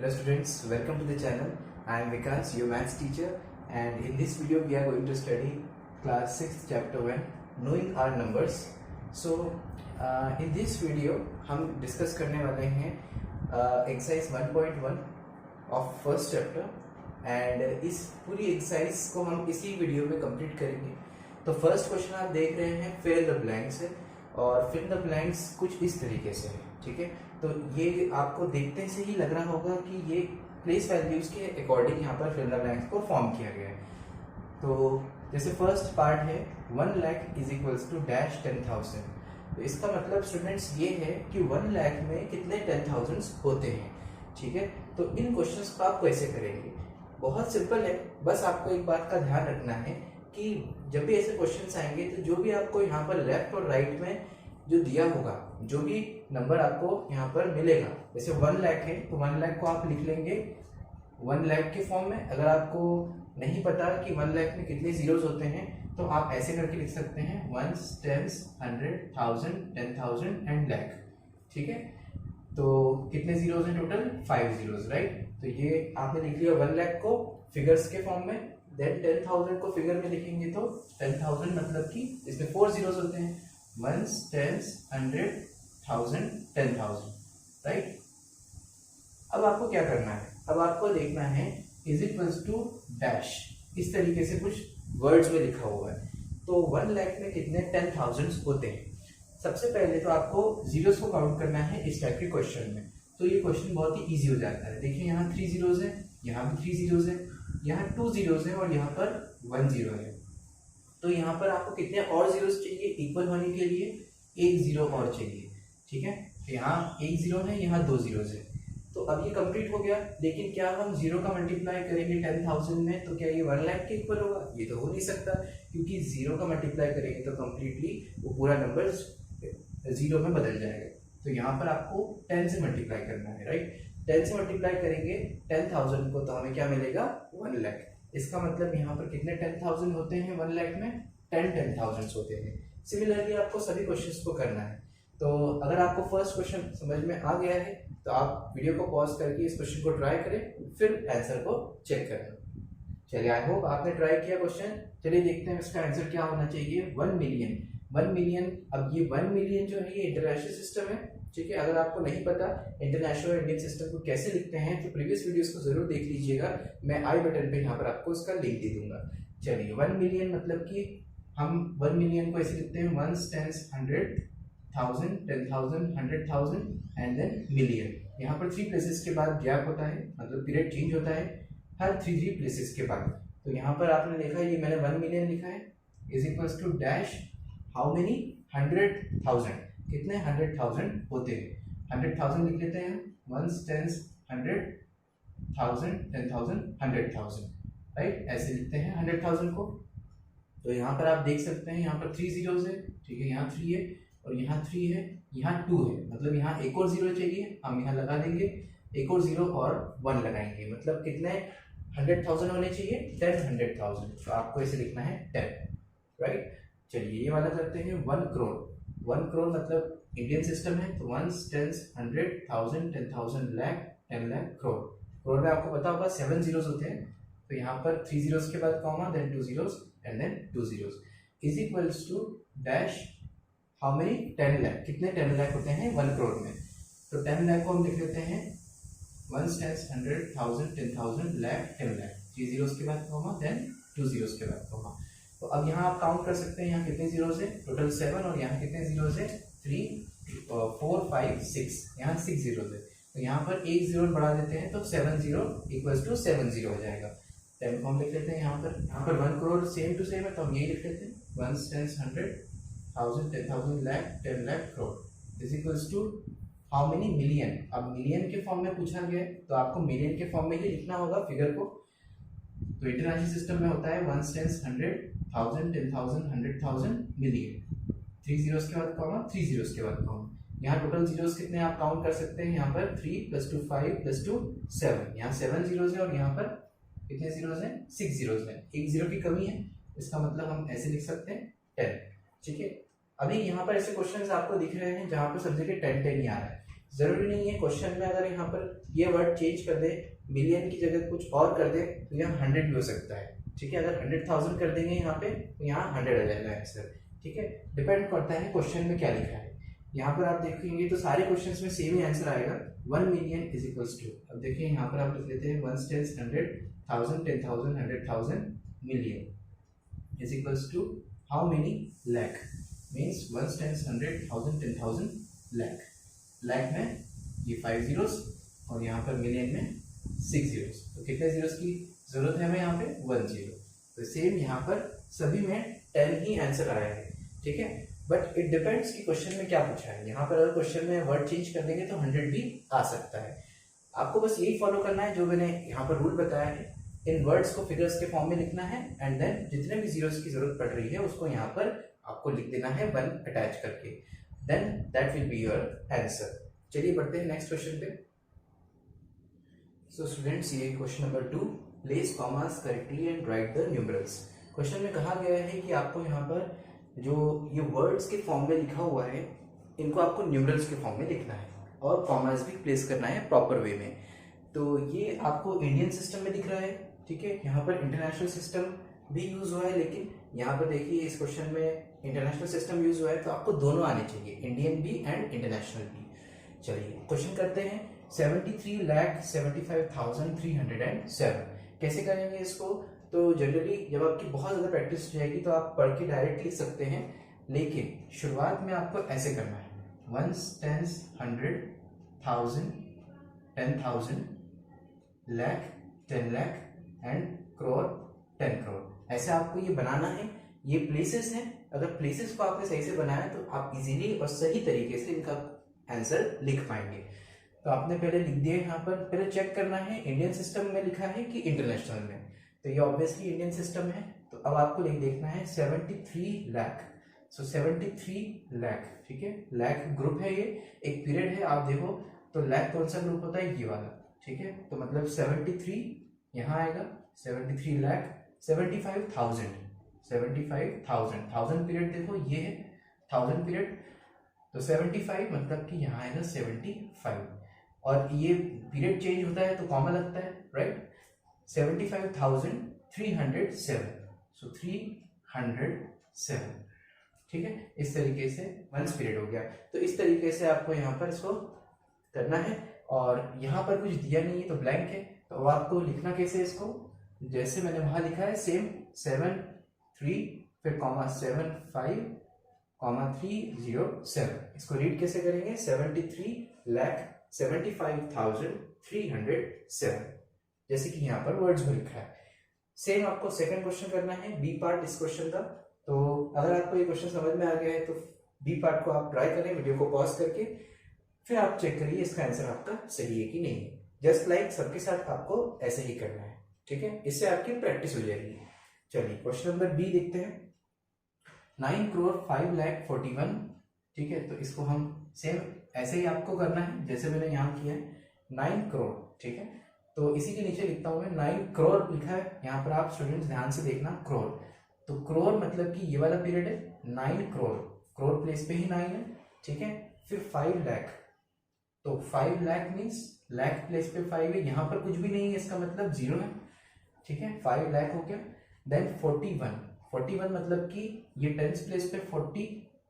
Hello students, welcome to the channel. I am Vikas, your maths teacher, and in this video we are going to study class 6 chapter 1 knowing our numbers. So in this video हम discuss करने वाले हैं exercise 1.1 of first chapter and इस पूरी exercise को हम इसी video में complete करेंगे. तो फर्स्ट क्वेश्चन आप देख रहे हैं fill in the blanks है और fill in the blanks कुछ इस तरीके से है, ठीक है. तो ये आपको देखते से ही लग रहा होगा कि ये प्लेस वैल्यूज के अकॉर्डिंग यहाँ पर फिल इन द ब्लैंक्स को फॉर्म किया गया है. तो जैसे फर्स्ट पार्ट है 1 lakh is equals to dash 10,000. तो इसका मतलब स्टूडेंट्स ये है कि 1 लाख में कितने 10,000 होते हैं, ठीक है. तो इन क्वेश्चंस को आप कैसे करेंगे? बहुत सिंपल है, बस आपको एक बात का ध्यान रखना है कि जब भी ऐसे क्वेश्चंस आएंगे तो जो भी आपको यहाँ पर लेफ्ट और राइट में जो दिया होगा, जो भी नंबर आपको यहाँ पर मिलेगा, जैसे 1 लाख है तो 1 लाख को आप लिख लेंगे 1 लाख के फॉर्म में. अगर आपको नहीं पता कि 1 लाख में कितने जीरोस होते हैं तो आप ऐसे करके लिख सकते हैं 1s, 10s, 100, 1000, 10,000 एंड लाख, ठीक है. तो कितने जीरोस हैं टोटल? 5 zeros, right. तो ये आपने लिख लिया 1 लाख को फिगर्स के फॉर्म में. देन 10,000 को फिगर में लिखेंगे तो 10,000 मतलब कि इसमें 4 जीरोस होते हैं. 1s, 10s, 100, 1000, 10,000, right. अब आपको क्या करना है? अब आपको देखना है इज इक्वल्स टू डैश, इस तरीके से कुछ वर्ड्स में लिखा हुआ है. तो 1 लाख में कितने 10,000 होते हैं? सबसे पहले तो आपको जीरोस को काउंट करना है इस टाइप के क्वेश्चन में. तो ये क्वेश्चन बहुत ही इजी हो जाता है. देखिए यहाँ 3 जीरोस है, यहाँ भी 3 जीरोस है, यहाँ 2 जीरोस है और यहाँ पर 1 जीरो है. तो यहाँ पर आपको कितने और जीरोस चाहिए इक्वल होने के लिए? 1 जीरो और चाहिए, ठीक है. तो यहाँ 1 जीरो है, यहाँ 2 जीरोस है. तो अब ये कंप्लीट हो गया. लेकिन क्या हम जीरो का मल्टीप्लाई करेंगे 10,000 में तो क्या ये 1 लाख के इक्वल होगा? ये तो हो नहीं सकता, क्योंकि जीरो का मल्टीप्लाई करेंगे तो कंप्लीटली वो पूरा नंबर जीरो में बदल जाएगा. तो यहाँ पर आपको 10 से मल्टीप्लाई करना है, राइट. 10 से मल्टीप्लाई करेंगे 10,000 को तो हमें क्या मिलेगा? 1 लाख. इसका मतलब यहाँ पर कितने 10,000 होते हैं 1 लाख में? 10,000 होते हैं. सिमिलरली आपको सभी क्वेश्चंस को करना है. तो अगर आपको फर्स्ट क्वेश्चन समझ में आ गया है तो आप वीडियो को पॉज करके इस क्वेश्चन को ट्राई करें, फिर आंसर को चेक करें. चलिए, आई होप आपने ट्राई किया क्वेश्चन. चलिए देखते हैं इसका आंसर क्या होना चाहिए. 1 मिलियन. 1 मिलियन. अब ये 1 मिलियन जो है ये इंटरनेशनल सिस्टम है, ठीक है. अगर आपको नहीं पता इंटरनेशनल और इंडियन सिस्टम को कैसे लिखते हैं तो प्रीवियस वीडियोस को जरूर देख लीजिएगा. मैं आई बटन पे यहाँ पर आपको इसका लिंक दे दूंगा. चलिए, 1 मिलियन मतलब कि हम 1 मिलियन को ऐसे लिखते हैं 1s, 10s, 100, 1000, 10,000, 100,000 and then million. यहाँ पर 3 प्लेसेस के बाद गैप होता है, मतलब पीरियड चेंज होता है हर 3 प्लेसेस के बाद. तो यहाँ पर आपने लिखा है, ये मैंने 1 मिलियन लिखा है is equals to dash how many 100,000. कितने 100,000 होते हैं? 100,000 लिख लेते हैं 1s, 10s, 100,000, 10,000, 100,000, राइट. ऐसे लिखते हैं 100,000 को. तो यहाँ पर आप देख सकते हैं यहाँ पर 3 जीरोस है, ठीक है. यहाँ 3 है और यहाँ 3 है, यहाँ 2 है, मतलब यहाँ एक और जीरो चाहिए. हम यहाँ लगा देंगे एक और जीरो और 1 लगाएंगे, मतलब कितने 100,000 होने चाहिए? 10,100,000. तो आपको ऐसे लिखना है 10, राइट. चलिए ये वाला करते हैं 1 करोड़. 1 करोड़ मतलब इंडियन सिस्टम है, तो 1s, 10s, 100, 1000, 10,000, लाख, 10 लाख, करोड़. करोड़ में आपको पता होगा 7 जीरोस होते हैं. तो यहाँ पर 3 जीरोस के बाद comma, then 2 zeros and then 2 zeros is equals to dash how many 10 lakh. कितने 10 लाख होते हैं 1 करोड़ में? तो 10 लाख को हम लिख लेते हैं 1s, 10s, 100, 1000, 10,000, lakh, 10 lakh. 3 zeros के बाद कॉमा, देन 2 जीरोस के बाद कॉमा. तो अब यहाँ आप काउंट कर सकते हैं यहाँ कितने जीरोस है टोटल 7 और यहाँ कितने जीरोस है 3, 4, 5, 6. यहाँ 6 जीरोस है. तो यहाँ पर एक जीरो बढ़ा देते हैं तो 7 जीरो इक्वल्स टू 7 जीरो हो जाएगा. 10 को हम लिख लेते हैं यहाँ पर 1 करोड़ सेम टू सेम है तो हम यही लिख लेते हैं 1s, 10s, 100, 1000, 10,000, lakh, 10 lakh, crore is equals to how many million. अब मिलियन के फॉर्म में पूछा गया है तो आपको मिलियन के फॉर्म में ही लिखना होगा फिगर को. तो इंटरनेशनल सिस्टम में होता है 1s, 10s, 100, 1000, 10,000, 100,000, मिलियन. 3 जीरोस के बाद कॉमा, 3 जीरोस के बाद कॉमा. यहाँ टोटल जीरोस कितने आप काउंट कर सकते हैं. यहाँ पर 3 + 2 5 + 2 7. यहाँ 7 जीरोस है और यहाँ पर कितने जीरोस हैं? 6 जीरोस हैं. एक जीरो की कमी है, इसका मतलब हम ऐसे लिख सकते हैं 10, ठीक है. अभी यहाँ पर ऐसे क्वेश्चंस आपको दिख रहे हैं जहाँ पर सब जगह 10 10 ही आ रहा है. जरूरी नहीं है क्वेश्चन में अगर यहाँ पर ये वर्ड चेंज कर दे, मिलियन की जगह कुछ और कर दे तो यहाँ 100 भी हो सकता है, ठीक है। अगर 100,000 कर देंगे यहाँ पे तो यहाँ 100 आ जाएगा आंसर, ठीक है। डिपेंड करता है क्वेश्चन में क्या लिखा है। यहाँ पर आप देखेंगे तो सारे क्वेश्चंस में सेम ही आंसर आएगा, 1 मिलियन इज इक्वल्स टू, अब देखिए यहाँ पर आप लिख लेते हैं 1 10 100,000 10,000 100,000 million is equals to how many lakh, means 1 10 100,000 10,000 lakh. Lakh में ये 5 जीरोस और यहाँ पर मिलियन में 6 जीरोस, तो कितने जीरोस की जरूरत है हमें यहाँ पे 1 जीरो। तो सेम यहाँ पर सभी में 10 ही आंसर आया है, ठीक है। बट इट डिपेंड्स कि क्वेश्चन में क्या पूछा है। यहाँ पर अगर क्वेश्चन में वर्ड चेंज कर देंगे तो 100 भी आ सकता है। आपको बस यही फॉलो करना है जो मैंने यहाँ पर रूल बताया है, इन वर्ड्स को फिगर्स के फॉर्म में लिखना है एंड देन जितने भी जीरोस की जरूरत पड़ रही है उसको यहाँ पर आपको लिख देना है 1 अटैच करके, then that will be your answer. चलिए बढ़ते हैं नेक्स्ट क्वेश्चन पे। सो स्टूडेंट्स, ये question number 2, place commas correctly and write the numerals. Question में कहा गया है कि आपको यहाँ पर जो ये वर्ड्स के फॉर्म में लिखा हुआ है इनको आपको न्यूमरल्स के फॉर्म में लिखना है और कॉमास भी प्लेस करना है प्रॉपर वे में। तो ये आपको इंडियन सिस्टम में दिख रहा है, ठीक है। यहाँ पर इंटरनेशनल सिस्टम भी यूज हुआ है, लेकिन यहाँ पर देखिए इस क्वेश्चन में इंटरनेशनल सिस्टम यूज हुआ है, तो आपको दोनों आने चाहिए, इंडियन भी एंड इंटरनेशनल भी। चलिए क्वेश्चन करते हैं। 73,75,307 कैसे करेंगे इसको? तो जनरली जब आपकी बहुत ज्यादा प्रैक्टिस हो जाएगी तो आप पढ़ के डायरेक्ट लिख सकते हैं, लेकिन शुरुआत में आपको ऐसे करना है, 1 10 100 1000 10,000 लाख 10 लाख एंड करोड़ 10 करोड़, ऐसे आपको ये बनाना है। ये प्लेसेस हैं, अगर प्लेसेस को आपने सही से बनाया तो आप इजीली और सही तरीके से इनका आंसर लिख पाएंगे। तो आपने पहले लिख दिया, यहाँ पर पहले चेक करना है इंडियन सिस्टम में लिखा है कि इंटरनेशनल में, तो ये ऑब्वियसली इंडियन सिस्टम है। तो अब आपको लिख देखना है 73 लाख, सो 73 लाख, ठीक है। लाख ग्रुप है, ये एक पीरियड है, आप देखो तो लाख कौन सा ग्रुप होता है, ये वाला, ठीक है। तो मतलब 73 यहाँ आएगा, 73 लाख 75,000 75,000 1000 पीरियड देखो ये है 1000 पीरियड, तो 75 मतलब कि यहाँ आएगा 75, और ये पीरियड चेंज होता है तो कॉमा लगता है, राइट। 75,307, सो 307, ठीक है। इस तरीके से 1 पीरियड हो गया। तो इस तरीके से आपको यहाँ पर इसको करना है, और यहाँ पर कुछ दिया नहीं है तो ब्लैंक है, तो अब आपको लिखना कैसे इसको, जैसे मैंने वहां लिखा है सेम, 7 3 फिर कॉमा 7 5 कॉमा 307, इसको रीड कैसे करेंगे, 73,75,307, जैसे कि यहाँ पर वर्ड्स में लिखा है। सेम आपको सेकंड क्वेश्चन करना है, बी पार्ट इस क्वेश्चन का। तो अगर आपको ये क्वेश्चन समझ में आ गया है तो बी पार्ट को आप ट्राई करें, वीडियो को पॉज करके, फिर आप चेक करिए इसका आंसर आपका सही है कि नहीं। जस्ट लाइक सबके साथ आपको ऐसे ही करना है, ठीक है, इससे आपकी प्रैक्टिस हो जाएगी। चलिए क्वेश्चन नंबर बी देखते हैं। 9 करोड़ 5 लाख 41, ठीक है। तो इसको हम सेम ऐसे ही आपको करना है जैसे मैंने यहाँ किया है, 9 करोड़, ठीक है। तो इसी के नीचे लिखता हूं मैं 9 करोड़ लिखा है, यहाँ पर आप स्टूडेंट्स ध्यान से देखना, करोड़, तो करोड़ मतलब कि ये वाला पीरियड है, 9 करोड़, करोड़ प्लेस पे ही 9 है, ठीक है। फिर 5 लाख, तो 5 लाख मीन्स लाख प्लेस पे 5 है, यहाँ पर कुछ भी नहीं है, इसका मतलब 0 है, ठीक है। 5 लाख हो गया। देन 41, 41 मतलब कि ये टेंस प्लेस पे 40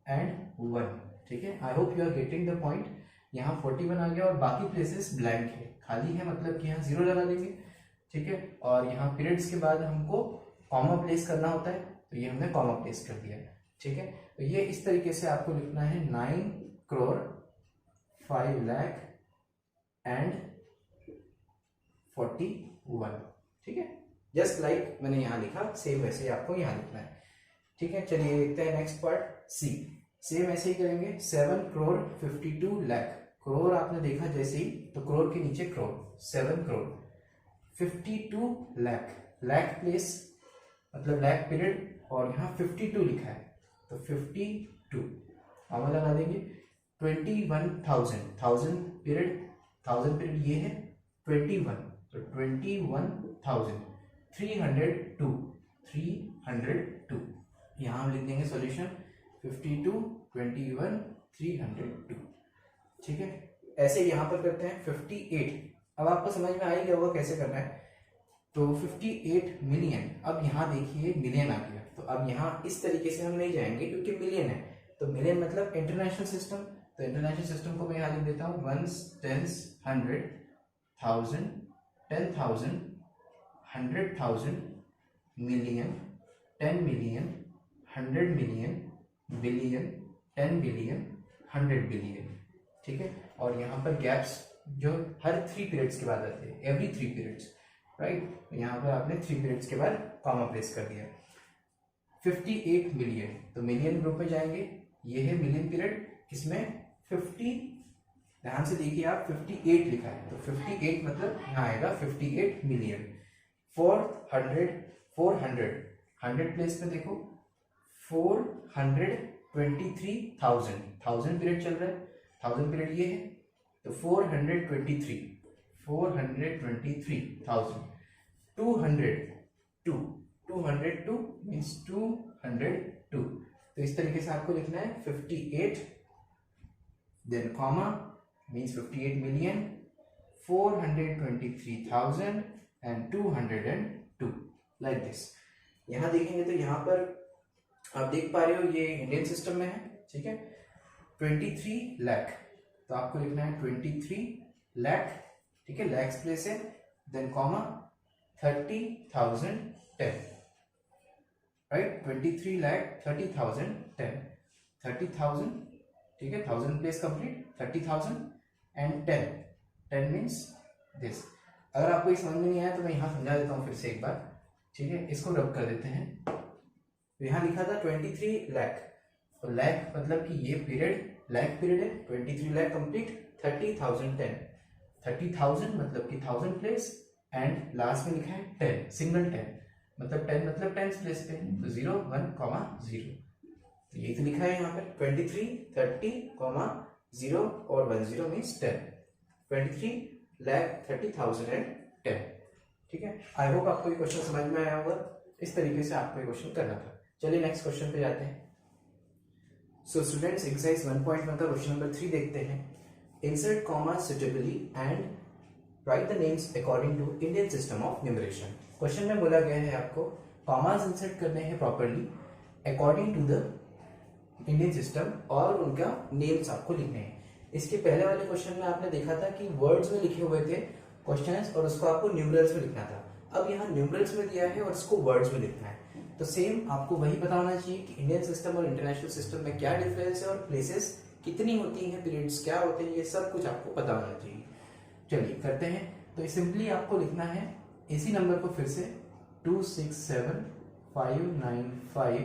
एंड 1, ठीक है। I hope you are getting the point. यहाँ 41 आ गया और बाकी प्लेसेस ब्लैंक है, खाली है, मतलब कि यहाँ 0 लगा देंगे, ठीक है। और यहाँ पीरियड्स के बाद हमको कॉमा प्लेस करना होता है, तो ये हमने कॉमा प्लेस कर दिया, ठीक है। तो ये इस तरीके से आपको लिखना है, 9 करोड़ 5 लाख एंड 41, ठीक है। जस्ट लाइक मैंने यहाँ लिखा, सेम वैसे ही आपको यहाँ लिखना है, ठीक है। चलिए देखते हैं नेक्स्ट पार्ट, सी। सेम ऐसे ही करेंगे, 7 करोड़ 52 लाख, करोड़ आपने देखा जैसे ही, तो करोड़ के नीचे करोड़, 7 करोड़ 52 लाख, लाख प्लेस मतलब लाख पीरियड, और यहाँ 52 लिखा है, तो 52 कॉमा लगा देंगे। 21,000, 1000 पीरियड, 1000 पीरियड ये है, 21, तो 21,000 302, 302, यहाँ हम लिख देंगे सॉल्यूशन 52 21 302, ठीक है। ऐसे यहाँ पर करते हैं 58। अब आपको समझ में आ ही गया होगा कैसे करना है। तो 58 मिलियन, अब यहाँ देखिए मिलियन आ गया, तो अब यहाँ इस तरीके से हम नहीं जाएंगे क्योंकि मिलियन है, तो मिलियन मतलब इंटरनेशनल सिस्टम, तो इंटरनेशनल सिस्टम को मैं यहाँ लिख देता हूँ 1s, 10s, 100, 1000, 10,000, 100,000, million, 10 million, 100 million, billion, 10 billion, 100 billion. ठीक है, और यहाँ पर गैप्स जो हर 3 पीरियड्स के बाद आते हैं, एवरी 3 पीरियड्स, राइट। यहाँ पर आपने 3 पीरियड्स के बाद कॉमा प्लेस कर दिया। 58 मिलियन, तो मिलियन ग्रुप में जाएंगे, ये है मिलियन पीरियड, इसमें 50, ध्यान से देखिए आप 58 लिखा है, तो 58 मतलब यहाँ आएगा 58 मिलियन। 400, 100 प्लेस में देखो 423,000, 1000 पीरियड चल रहा है, 1000 पीरियड ये है, तो 423,000, 202 मीन्स 202, तो इस तरीके से आपको लिखना है 58, then comma means 58 million, 423,000 and 202, like this. यहाँ देखेंगे तो यहाँ पर आप देख पा रहे हो ये इंडियन सिस्टम में है, ठीक है। 23 लाख, तो आपको लिखना है 23 लाख, ठीक है, लैक्स प्लेस है, देन कॉमा 30,000 10, राइट, 23 लाख 30,000 10, 30,000, ठीक है, 1000 place complete, 30,000 and 10 means this. अगर आपको ये समझ में नहीं आया तो मैं यहाँ समझा देता हूँ फिर से एक बार, ठीक है। इसको रब कर देते हैं, तो यहाँ लिखा था 23 लाख, तो लाख मतलब कि ये पीरियड लाख पीरियड है, 23 लाख कंप्लीट, 30,000 10, 30,000 मतलब कि 1000 प्लेस, एंड लास्ट में लिखा है 10, सिंगल 10 मतलब 10 मतलब 10 प्लेस पे, तो 0 1 0, तो ये तो लिखा है यहाँ पर 23 30 0 और 10 मीन्स 10, 23 लाख 30,000 एंड 10, ठीक है। आई होप आपको ये क्वेश्चन समझ में आया होगा, इस तरीके से आपको ये क्वेश्चन करना था। चलिए नेक्स्ट क्वेश्चन पे जाते हैं। सो स्टूडेंट्स, एक्सरसाइज 1.1 का क्वेश्चन नंबर 3 देखते हैं। Insert comma suitably and write the names according to Indian system of numeration. Question में बोला गया है आपको कॉमास इंसर्ट करने हैं properly according to the Indian system, और उनका नेम्स आपको लिखने हैं। इसके पहले वाले क्वेश्चन में आपने देखा था कि वर्ड्स में लिखे हुए थे क्वेश्चंस और उसको आपको न्यूमरल्स में लिखना था। अब यहाँ न्यूमरल्स में दिया है और इसको वर्ड्स में लिखना है, तो सेम आपको वही पता होना चाहिए कि इंडियन सिस्टम और इंटरनेशनल सिस्टम में क्या डिफरेंस है और प्लेसेस कितनी होती हैं, पीरियड्स क्या होते हैं, ये सब कुछ आपको पता होना चाहिए। चलिए करते हैं। तो सिंपली आपको लिखना है इसी नंबर को फिर से 2 6 7 5 9 5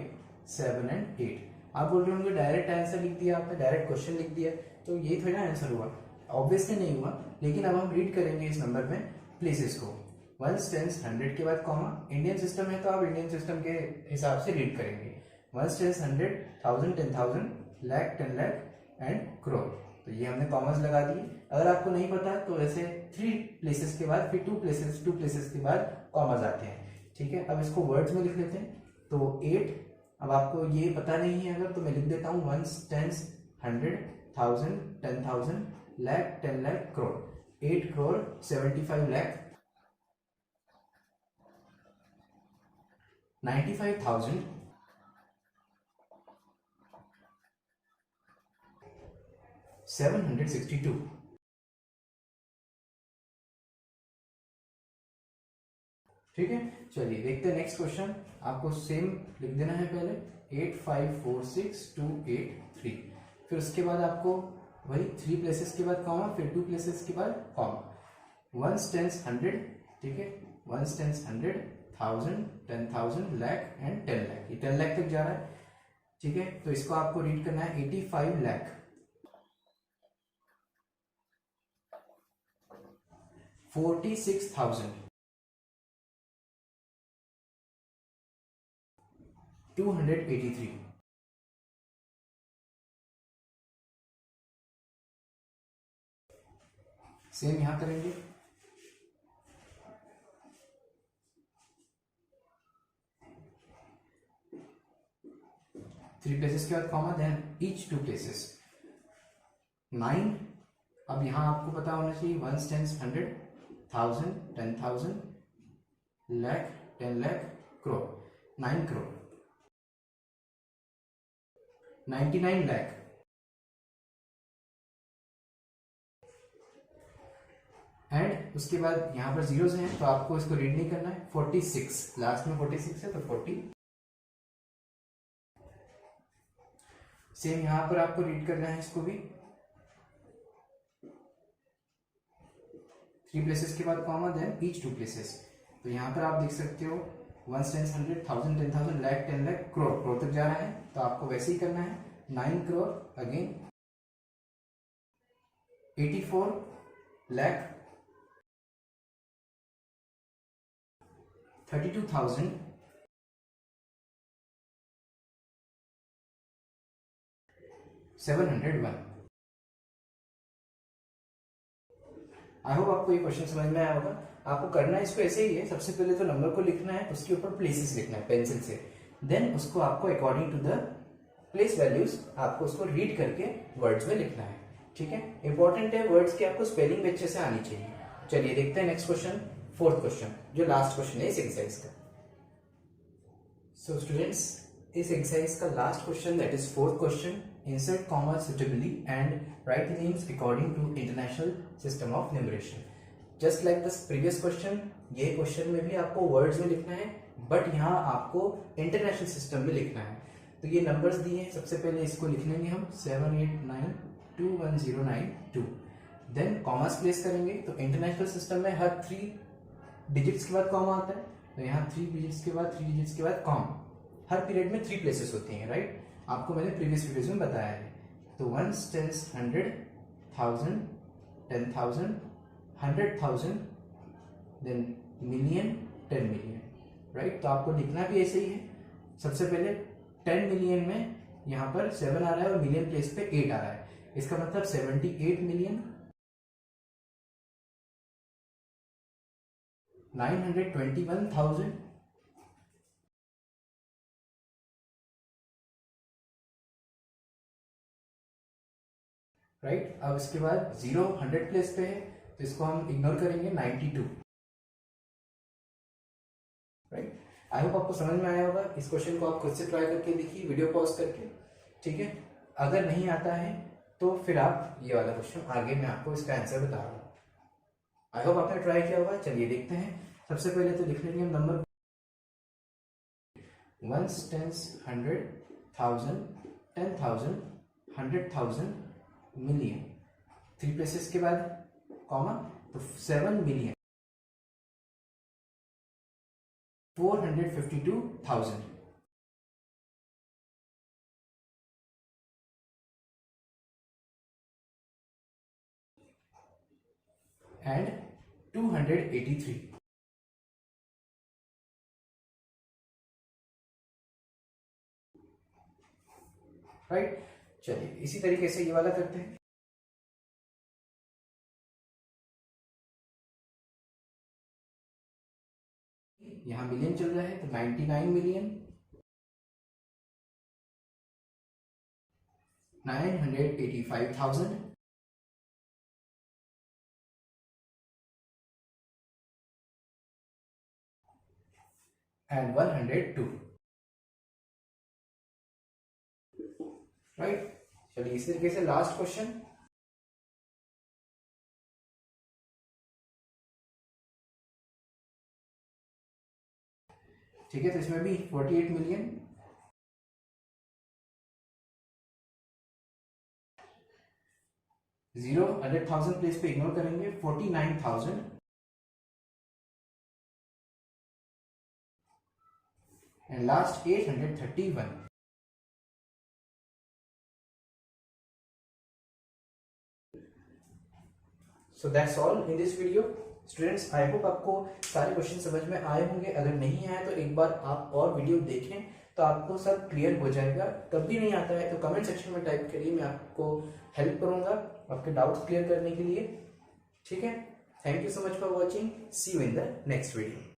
7 एंड 8। आप बोल रहे होंगे डायरेक्ट आंसर लिख दिया आपने, डायरेक्ट क्वेश्चन लिख दिया, तो ये थोड़ा आंसर हुआ, ऑब्वियसली नहीं हुआ। लेकिन अब हम रीड करेंगे इस नंबर में प्लेसेस को, 1 10 100 के बाद कॉमा, इंडियन सिस्टम है तो आप इंडियन सिस्टम के हिसाब से रीड करेंगे, 1 10 100 1000 10,000 लाख 10 लाख एंड करोड़, तो ये हमने कॉमर्स लगा दिए। अगर आपको नहीं पता तो ऐसे 3 प्लेसेस के बाद फिर 2 प्लेसेस के बाद कॉमर्स आते हैं, ठीक है। अब इसको वर्ड्स में लिख लेते हैं, तो 8, अब आपको ये पता नहीं है अगर, तो मैं लिख देता हूँ 1 10 100 1000 10,000 लाख 10 लाख करोड़, 8 करोड़ 75 लाख 95,000 762। ठीक है, चलिए देखते हैं नेक्स्ट क्वेश्चन। आपको सेम लिख देना है पहले 8 5 4 6 2 8 3, फिर उसके बाद आपको वही 3 प्लेसेस के बाद कॉमा, फिर 2 प्लेसेस के बाद कॉमा, 1 10 100, ठीक है, 1 10 100 1000 10,000 लाख एंड 10 लाख, ये 10 लाख तक जा रहा है, ठीक है। तो इसको आपको रीड करना है 85 लाख 46,000 283। सेम यहां करेंगे, 3 प्लेसेस के बाद कॉमा, देन ईच 2 प्लेसेस, 9 अब यहाँ आपको पता होना चाहिए ones, tens, 100, 1000, 10,000, lakh, 10 lakh, crore, 9 crore, 99 lakh, and उसके बाद यहाँ पर जीरोस हैं तो आपको इसको रीड नहीं करना है। 46, लास्ट में 46 है तो 40, सेम यहाँ पर आपको रीड करना है इसको भी, 3 प्लेसेस के बाद कॉमा, देन ईच 2 प्लेसेस। तो यहाँ पर आप देख सकते हो वंस, टेंस, 100, 1000, 10,000, लाख, 10 लाख, करोड़, करोड़ तक जा रहा है तो आपको वैसे ही करना है। 9 crore, again 84 lakh, 32,000, 701। I hope आपको ये क्वेश्चन समझ में आया होगा। आपको करना इसको ऐसे ही है, सबसे पहले तो नंबर को लिखना है, उसके ऊपर प्लेसेस लिखना है पेंसिल से, देन उसको आपको according to the place values आपको उसको रीड करके वर्ड्स में लिखना है। ठीक है, इंपॉर्टेंट है वर्ड्स की आपको स्पेलिंग भी अच्छे से आनी चाहिए। चलिए देखते हैं नेक्स्ट क्वेश्चन, फोर्थ क्वेश्चन, जो लास्ट क्वेश्चन है इस एक्सरसाइज का। सो स्टूडेंट्स, इस एक्सरसाइज का last question, that is fourth question, insert comma suitably and write names according to international system of numeration. Just like the previous question, ये question में भी आपको वर्ड्स में लिखना है, बट यहाँ आपको इंटरनेशनल सिस्टम में लिखना है। तो ये नंबर्स दिए हैं, सबसे पहले इसको लिख लेंगे हम 7892109 देन कॉमास प्लेस करेंगे। तो इंटरनेशनल सिस्टम में हर 3 डिजिट्स के बाद कॉमा आता है, तो यहाँ 3 डिजिट्स के बाद 3 डिजिट्स के बाद कॉमा, हर पीरियड में 3 प्लेसेस होती हैं, राइट। आपको मैंने प्रीवियस वीडियोज में बताया है। तो ones, tens, 100, 1000, 10,000, 100,000, then million, 10 million, right. तो आपको लिखना भी ऐसे ही है। सबसे पहले 10 मिलियन में यहाँ पर 7 आ रहा है और मिलियन प्लेस पे 8 आ रहा है, इसका मतलब 78 मिलियन 921,000, राइट। अब इसके बाद 0 100 प्लेस पे है तो इसको हम इग्नोर करेंगे, 92, राइट। आई होप आपको समझ में आया होगा। इस क्वेश्चन को आप खुद से ट्राई करके देखिए, वीडियो पॉज करके, ठीक है। अगर नहीं आता है तो फिर आप ये वाला क्वेश्चन आगे मैं आपको इसका आंसर बता रहा हूँ। आई होप आपने ट्राई किया होगा। चलिए देखते हैं। सबसे पहले तो लिख लेंगे हम number ones, tens, 100, 1000, 10,000, 100,000, million, 3 places के बाद कॉमा, तो 7 मिलियन 452,000, एंड 283, राइट। चलिए इसी तरीके से ये वाला करते हैं। यहां मिलियन चल रहा है तो 99 मिलियन 985,000, and 102, राइट। चलिए इसी तरीके से लास्ट क्वेश्चन, ठीक है। तो इसमें भी 48 मिलियन 0 100,000 प्लेस पे इग्नोर करेंगे, 49,000, and last 831। So that's all in this video students. I hope आपको सारे क्वेश्चन समझ में आए होंगे। अगर नहीं आए तो एक बार आप और वीडियो देखें तो आपको सब क्लियर हो जाएगा। तब भी नहीं आता है तो कमेंट सेक्शन में टाइप करिए, मैं आपको हेल्प करूंगा आपके डाउट्स क्लियर करने के लिए, ठीक है। Thank you so much for watching, see you in the next video.